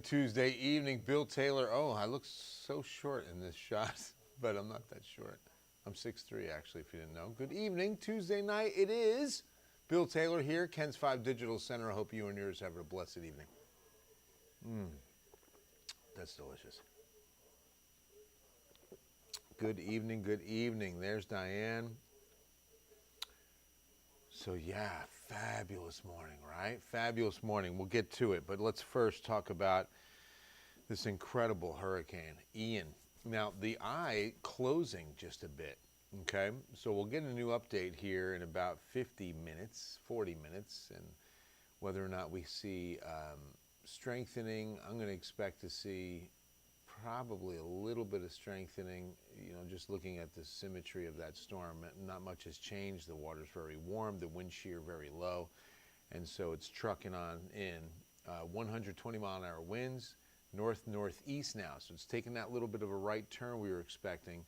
Good Tuesday evening, Bill Taylor. Oh, I look so short in this shot, but I'm not that short. I'm 6'3", actually, if you didn't know. Good evening, Tuesday night. It is Bill Taylor here, Ken's 5 Digital Center. I hope you and yours have a blessed evening. That's delicious. Good evening, good evening. There's Diane. So yeah, fabulous morning, right? Fabulous morning. We'll get to it, but let's first talk about this incredible hurricane, Ian. Now, the eye closing just a bit, okay? So we'll get a new update here in about 50 minutes, 40 minutes, and whether or not we see strengthening. I'm going to expect to see probably a little bit of strengthening, just looking at the symmetry of that storm. Not much has changed. The water's very warm, the wind shear very low, and so it's trucking on in. 120 mile an hour winds, northeast now, so it's taking that little bit of a right turn we were expecting,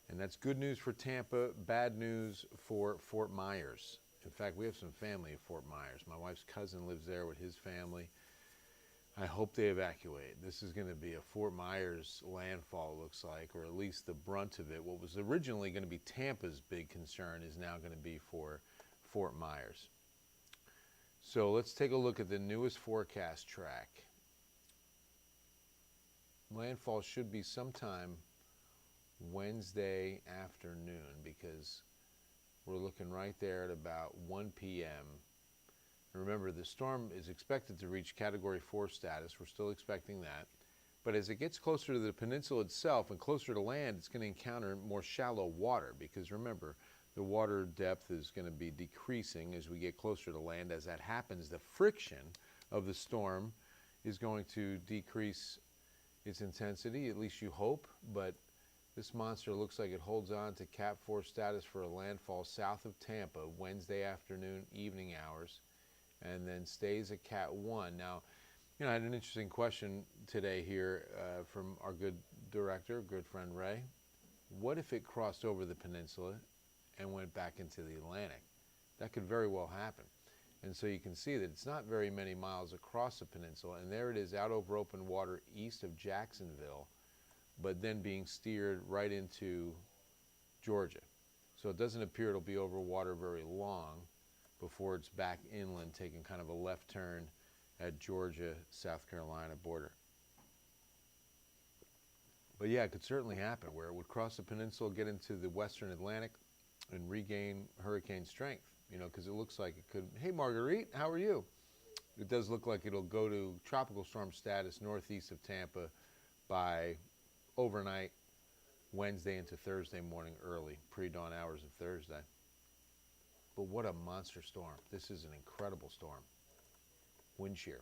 and that's good news for Tampa, bad news for Fort Myers. In fact, we have some family in Fort Myers. My wife's cousin lives there with his family. I hope they evacuate. This is going to be a Fort Myers landfall, looks like, or at least the brunt of it. What was originally going to be Tampa's big concern is now going to be for Fort Myers. So let's take a look at the newest forecast track. Landfall should be sometime Wednesday afternoon, because we're looking right there at about 1 p.m. Remember, the storm is expected to reach Category 4 status. We're still expecting that. But as it gets closer to the peninsula itself and closer to land, it's going to encounter more shallow water, because remember, the water depth is going to be decreasing as we get closer to land. As that happens, the friction of the storm is going to decrease its intensity, at least you hope. But this monster looks like it holds on to Cat 4 status for a landfall south of Tampa Wednesday afternoon, evening hours, and then stays at Cat 1. Now, I had an interesting question today here from our good director, good friend Ray. What if it crossed over the peninsula and went back into the Atlantic? That could very well happen. And so you can see that it's not very many miles across the peninsula, and there it is out over open water east of Jacksonville, but then being steered right into Georgia. So it doesn't appear it'll be over water very long before it's back inland, taking kind of a left turn at Georgia-South Carolina border. But yeah, it could certainly happen where it would cross the peninsula, get into the western Atlantic, and regain hurricane strength, because it looks like it could. Hey, Marguerite, how are you? It does look like it'll go to tropical storm status northeast of Tampa by overnight, Wednesday into Thursday morning early, pre-dawn hours of Thursday. But what a monster storm. This is an incredible storm. Wind shear.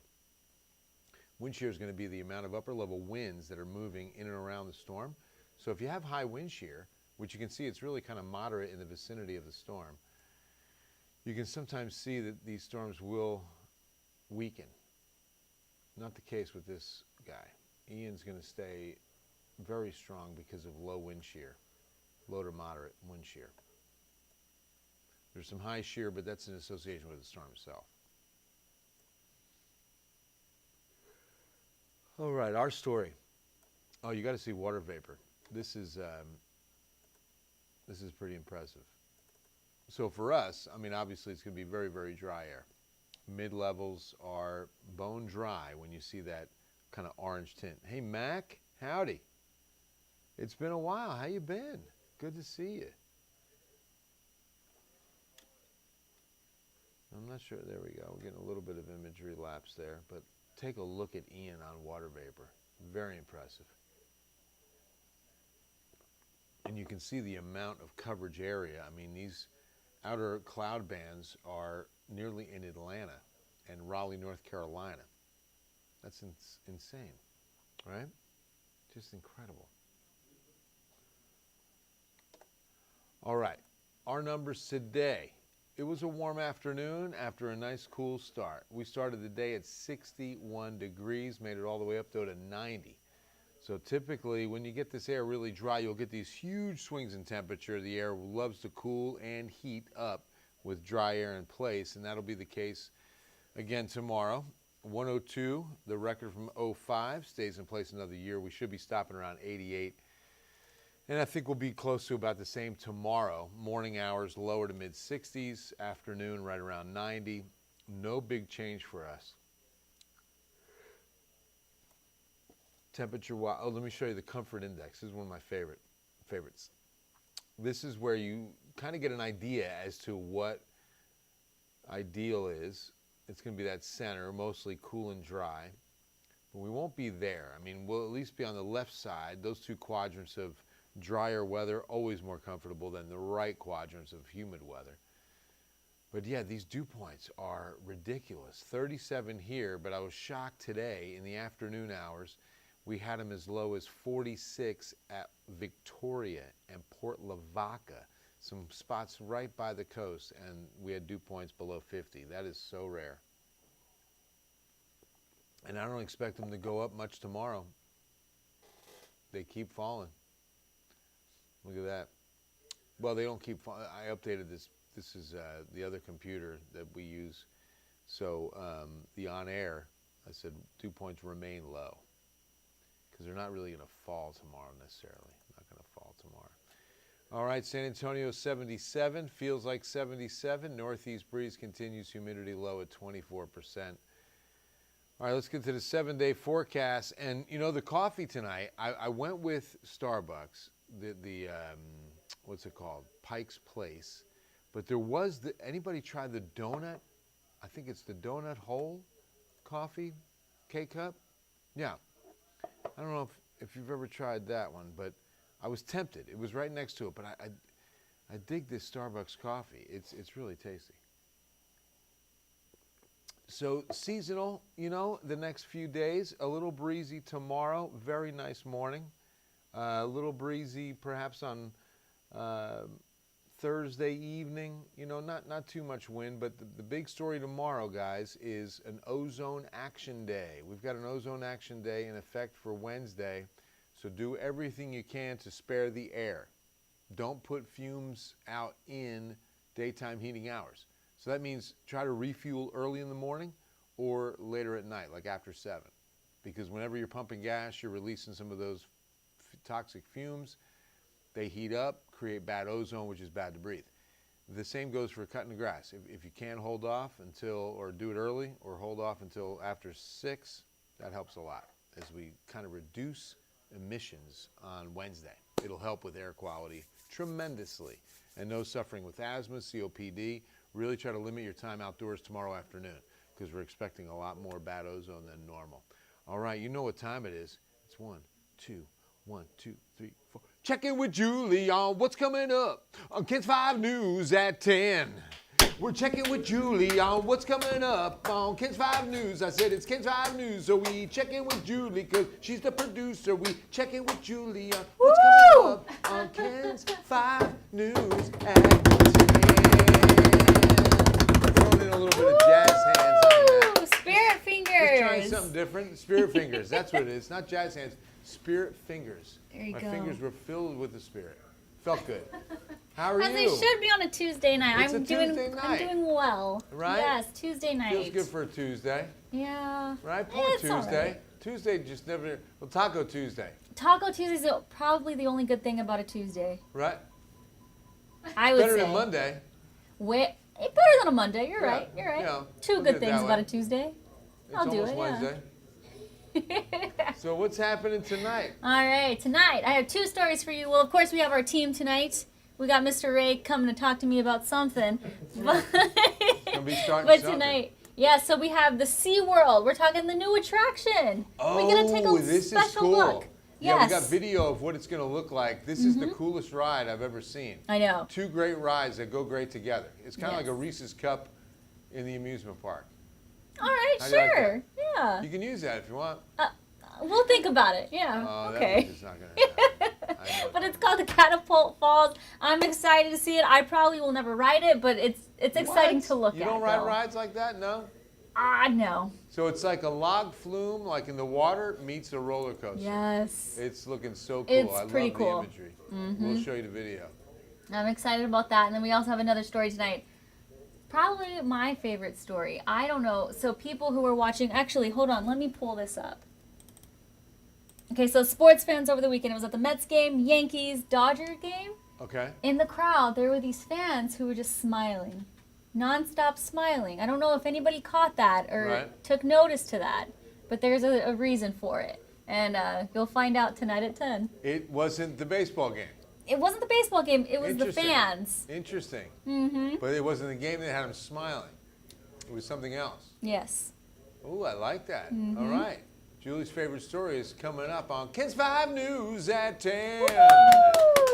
Wind shear is going to be the amount of upper level winds that are moving in and around the storm. So if you have high wind shear, which you can see it's really kind of moderate in the vicinity of the storm, you can sometimes see that these storms will weaken. Not the case with this guy. Ian's going to stay very strong because of low wind shear, low to moderate wind shear. There's some high shear, but that's in association with the storm itself. All right, our story. Oh, you got to see water vapor. This is pretty impressive. So for us, obviously it's going to be very, very dry air. Mid-levels are bone dry when you see that kind of orange tint. Hey, Mac, howdy. It's been a while. How you been? Good to see you. I'm not sure. There we go. We're getting a little bit of imagery lapse there, but take a look at Ian on water vapor. Very impressive. And you can see the amount of coverage area. These outer cloud bands are nearly in Atlanta and Raleigh, North Carolina. That's insane, right? Just incredible. All right, our numbers today. It was a warm afternoon after a nice cool start. We started the day at 61 degrees, made it all the way up though to 90. So typically when you get this air really dry, you'll get these huge swings in temperature. The air loves to cool and heat up with dry air in place, and that'll be the case again tomorrow. 102, the record from '05, stays in place another year. We should be stopping around 88. And I think we'll be close to about the same tomorrow. Morning hours lower to mid 60s, afternoon right around 90. No big change for us. Temperature, oh, let me show you the comfort index. This is one of my favorites. This is where you kind of get an idea as to what ideal is. It's going to be that center, mostly cool and dry. But we won't be there. I mean, we'll at least be on the left side. Those two quadrants of drier weather, always more comfortable than the right quadrants of humid weather. But yeah, these dew points are ridiculous. 37 here, but I was shocked today in the afternoon hours. We had them as low as 46 at Victoria and Port Lavaca, some spots right by the coast, and we had dew points below 50. That is so rare. And I don't expect them to go up much tomorrow. They keep falling. Look at that. Well, they don't keep falling. I updated this. This is the other computer that we use. So the on-air, I said dew points remain low because they're not really going to fall tomorrow necessarily. Not going to fall tomorrow. All right, San Antonio 77, feels like 77. Northeast breeze continues, humidity low at 24%. All right, let's get to the 7-day forecast. And, you know, the coffee tonight, I went with Starbucks, the what's it called? Pike's Place. But there was, anybody try the donut? I think it's the donut hole coffee, K-cup? Yeah. I don't know if you've ever tried that one, but I was tempted. It was right next to it, but I dig this Starbucks coffee. It's really tasty. So seasonal, you know, the next few days, a little breezy tomorrow, very nice morning. A little breezy perhaps on Thursday evening, you know, not too much wind, but the big story tomorrow, guys, is an ozone action day. We've got an ozone action day in effect for Wednesday, so do everything you can to spare the air. Don't put fumes out in daytime heating hours. So that means try to refuel early in the morning or later at night, like after 7. Because whenever you're pumping gas, you're releasing some of those toxic fumes. They heat up, create bad ozone, which is bad to breathe. The same goes for cutting the grass. If you can hold off until, or do it early, or hold off until after 6, that helps a lot as we kind of reduce emissions on Wednesday. It'll help with air quality tremendously. And those suffering with asthma, COPD, really try to limit your time outdoors tomorrow afternoon because we're expecting a lot more bad ozone than normal. All right, you know what time it is. It's 1, 2, 1, 2, 3, 4. Check in with Julie on what's coming up on Ken's 5 News at 10. We're checking with Julie on what's coming up on Ken's 5 News. I said it's Ken's 5 News, so we check in with Julie because she's the producer. We check in with Julie on what's coming up on Ken's 5 News at 10. Throwing in a little bit of jazz hands on that. Spirit fingers. Just trying something different. Spirit fingers, that's what it is. Not jazz hands. Spirit fingers. There you My go. fingers were filled with the spirit. Felt good. How are As you? they should be on a Tuesday night. It's a Tuesday night. I'm doing well. Right? Yes, Tuesday night. Feels good for a Tuesday. Yeah. Right? Poor It's Tuesday. all right. Tuesday just never. Well, Taco Tuesday. Taco Tuesday is probably the only good thing about a Tuesday. Right? I would Better say. than Monday. Better than a Monday. You're right. You're right. You know, Two look good at it things that about way. a Tuesday. It's I'll do almost it. Wednesday. Yeah. So what's happening tonight? All right, tonight I have 2 stories for you. Well, of course, we have our team tonight. We got Mr. Ray coming to talk to me about something. Gonna be starting But something. tonight, yeah, so we have the Sea World. We're talking the new attraction. Oh, We're gonna take a this special is cool. look. Yeah, Yes. we got video of what it's going to look like. This is the coolest ride I've ever seen. I know. 2 great rides that go great together. It's kind of Yes. like a Reese's Cup in the amusement park. All right, How do you like sure. Yeah. You can use that if you want. We'll think about it. Yeah. Oh, okay. that is not going to happen. I know. But it's called the Catapult Falls. I'm excited to see it. I probably will never ride it, but it's exciting What? to look at. You don't ride though. rides like that? No? No. So it's like a log flume, like in the water, meets a roller coaster. Yes. It's looking so cool. It's I pretty love cool. the imagery. We'll show you the video. I'm excited about that. And then we also have another story tonight. Probably my favorite story. I don't know. So people who were watching, actually, hold on, let me pull this up. Okay, so sports fans over the weekend, it was at the Mets game, Yankees, Dodger game. Okay. In the crowd, there were these fans who were just smiling, nonstop smiling. I don't know if anybody caught that or Right. took notice to that, but there's a reason for it. And you'll find out tonight at 10. It wasn't the baseball game. It wasn't the baseball game, it was the Interesting. fans. Interesting. Mm-hmm. But it wasn't the game that had them smiling. It was something else. Yes. Ooh, I like that. Mm-hmm. All right. Julie's favorite story is coming up on Kids 5 News at 10.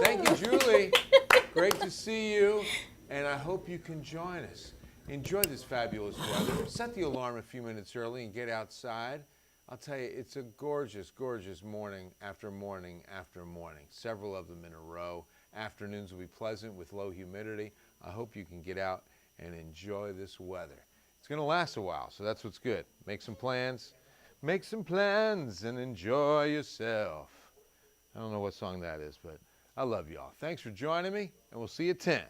Thank you, Julie. Great to see you. And I hope you can join us. Enjoy this fabulous weather. Set the alarm a few minutes early and get outside. I'll tell you, it's a gorgeous, gorgeous morning after morning after morning. Several of them in a row. Afternoons will be pleasant with low humidity. I hope you can get out and enjoy this weather. It's going to last a while, so that's what's good. Make some plans. Make some plans and enjoy yourself. I don't know what song that is, but I love y'all. Thanks for joining me, and we'll see you at 10.